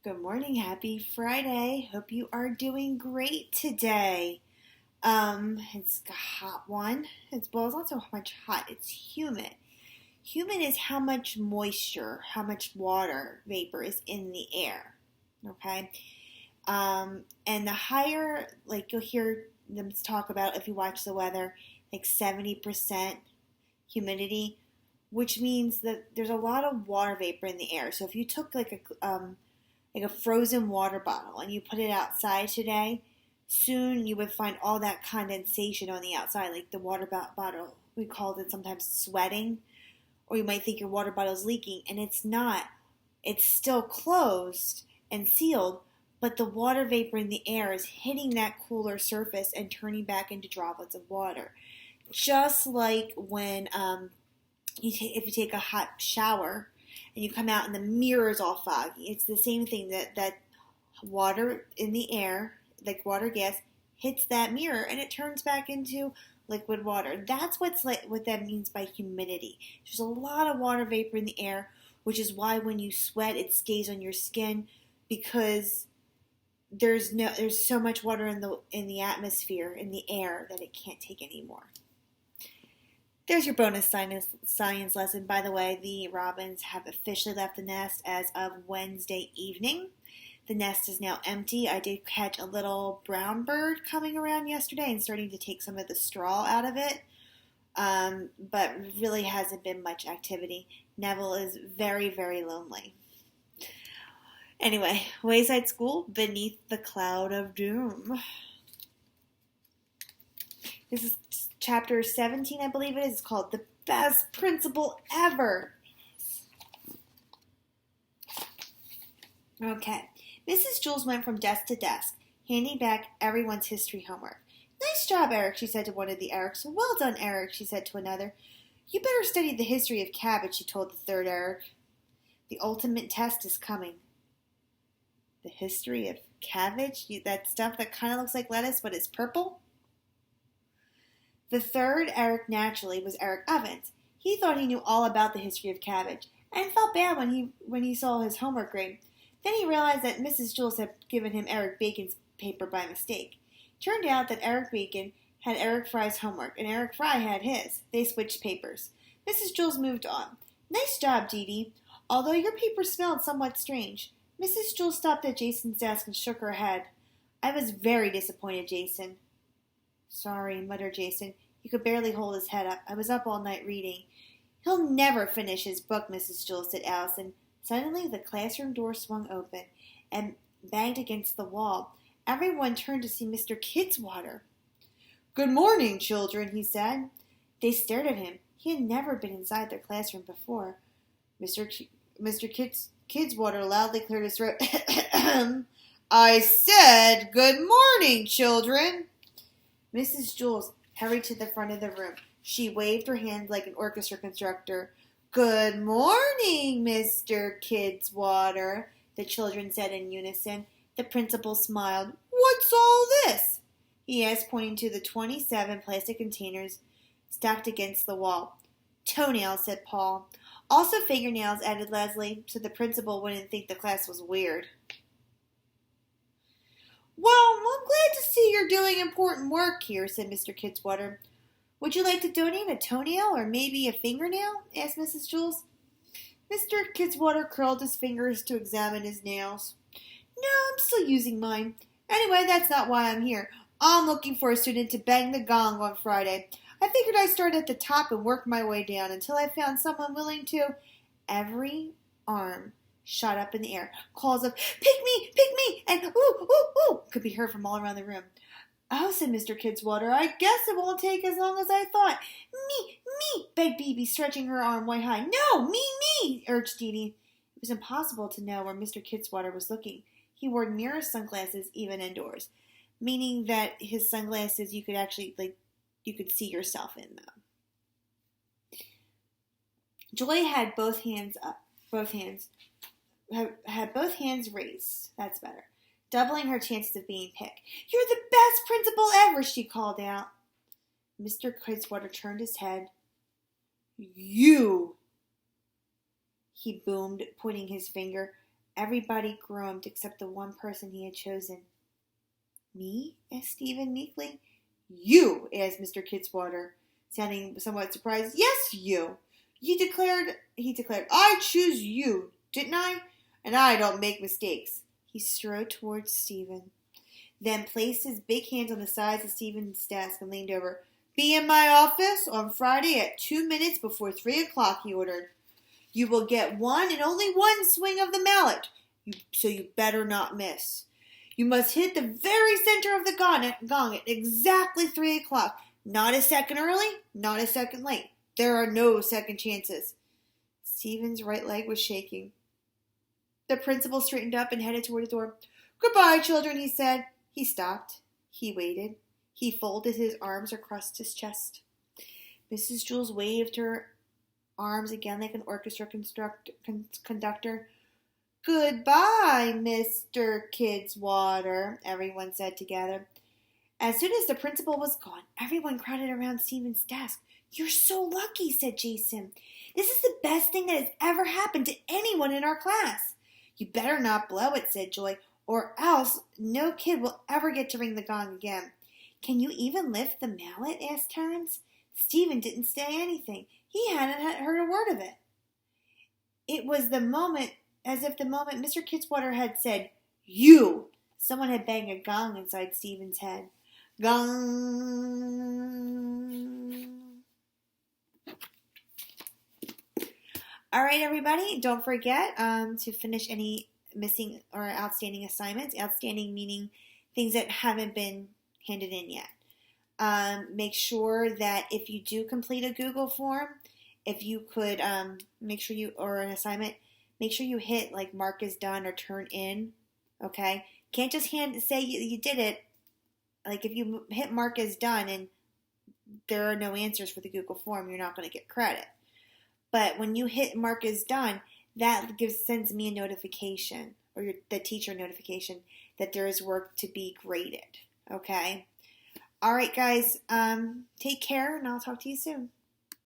Good morning, happy Friday. Hope you are doing great today. It's a hot one. It's not so much hot, it's humid. Humid is how much moisture, how much water vapor is in the air. Okay? And the higher, like you'll hear them talk about if you watch the weather, like 70% humidity, which means that there's a lot of water vapor in the air. So if you took like a frozen water bottle and you put it outside today, soon you would find all that condensation on the outside, like the water bottle. We called it sometimes sweating, or you might think your water bottle's leaking, and it's not. It's still closed and sealed, but the water vapor in the air is hitting that cooler surface and turning back into droplets of water. Just like when if you take a hot shower and you come out and the mirror is all foggy. It's the same thing that water in the air, like water gas, hits that mirror and it turns back into liquid water. That's what that means by humidity. There's a lot of water vapor in the air, which is why when you sweat, it stays on your skin because there's so much water in the atmosphere, in the air, that it can't take anymore. There's your bonus science lesson. By the way, the robins have officially left the nest as of Wednesday evening. The nest is now empty. I did catch a little brown bird coming around yesterday and starting to take some of the straw out of it, but really hasn't been much activity. Neville is very, very lonely. Anyway, Wayside School, Beneath the Cloud of Doom. This is chapter 17, I believe it is. It's called The Best Principal Ever. Okay. Mrs. Jules went from desk to desk, handing back everyone's history homework. Nice job, Eric, she said to one of the Erics. Well done, Eric, she said to another. You better study the history of cabbage, she told the third Eric. The ultimate test is coming. The history of cabbage? That stuff that kind of looks like lettuce, but it's purple? The third Eric, naturally, was Eric Evans. He thought he knew all about the history of cabbage, and felt bad when he saw his homework grade. Then he realized that Mrs. Jules had given him Eric Bacon's paper by mistake. It turned out that Eric Bacon had Eric Fry's homework, and Eric Fry had his. They switched papers. Mrs. Jules moved on. Nice job, Dee Dee. Although your paper smelled somewhat strange. Mrs. Jules stopped at Jason's desk and shook her head. I was very disappointed, Jason. Sorry, muttered Jason. He could barely hold his head up. I was up all night reading. He'll never finish his book, Mrs. Jules, said Allison. Suddenly, the classroom door swung open and banged against the wall. Everyone turned to see Mr. Kidswater. Good morning, children, he said. They stared at him. He had never been inside their classroom before. Mr. Kidswater loudly cleared his throat. I said, good morning, children. Mrs. Jules hurried to the front of the room. She waved her hand like an orchestra conductor. Good morning, Mr. Kidswater, the children said in unison. The principal smiled. What's all this? He asked, pointing to the 27 plastic containers stacked against the wall. Toenails, said Paul. Also fingernails, added Leslie, so the principal wouldn't think the class was weird. Well, I'm glad to see you're doing important work here, said Mr. Kidswater. Would you like to donate a toenail or maybe a fingernail? Asked Mrs. Jules. Mr. Kidswater curled his fingers to examine his nails. No, I'm still using mine. Anyway, that's not why I'm here. I'm looking for a student to bang the gong on Friday. I figured I'd start at the top and work my way down until I found someone willing to. Every arm shot up in the air. Calls of, pick me, and ooh, ooh, ooh, could be heard from all around the room. Oh, said Mr. Kidswater, I guess it won't take as long as I thought. Me, begged Bebe, stretching her arm way high. No, me, urged Dee Dee. It was impossible to know where Mr. Kidswater was looking. He wore mirror sunglasses even indoors, meaning that his sunglasses you could actually, you could see yourself in them. Joy had both hands raised. That's better. Doubling her chances of being picked. You're the best principal ever, she called out. Mr. Kidswater turned his head. You, he boomed, pointing his finger. Everybody groaned except the one person he had chosen. Me? Asked Stephen meekly. You, asked Mr. Kidswater, sounding somewhat surprised. Yes, you. He declared, I choose you, didn't I? And I don't make mistakes. He strode towards Stephen, then placed his big hands on the sides of Stephen's desk and leaned over. Be in my office on Friday at 2 minutes before 3 o'clock, he ordered. You will get one and only one swing of the mallet, so you better not miss. You must hit the very center of the gong at exactly 3 o'clock. Not a second early, not a second late. There are no second chances. Stephen's right leg was shaking. The principal straightened up and headed toward the door. Goodbye, children, he said. He stopped. He waited. He folded his arms across his chest. Mrs. Jules waved her arms again like an orchestra conductor. Goodbye, Mr. Kidswater, everyone said together. As soon as the principal was gone, everyone crowded around Stephen's desk. You're so lucky, said Jason. This is the best thing that has ever happened to anyone in our class. You better not blow it, said Joy, or else no kid will ever get to ring the gong again. Can you even lift the mallet? Asked Terence. Stephen didn't say anything. He hadn't heard a word of it. It was as if the moment Mr. Kidswater had said, You! Someone had banged a gong inside Stephen's head. Gong! All right, everybody, don't forget to finish any missing or outstanding assignments. Outstanding meaning things that haven't been handed in yet. Make sure that if you do complete a Google form, if you could make sure you hit like mark as done or turn in, okay? Can't just say you did it. Like if you hit mark as done and there are no answers for the Google form, you're not going to get credit. But when you hit mark as done, that sends me a notification, or the teacher notification, that there is work to be graded, okay? All right, guys, take care, and I'll talk to you soon.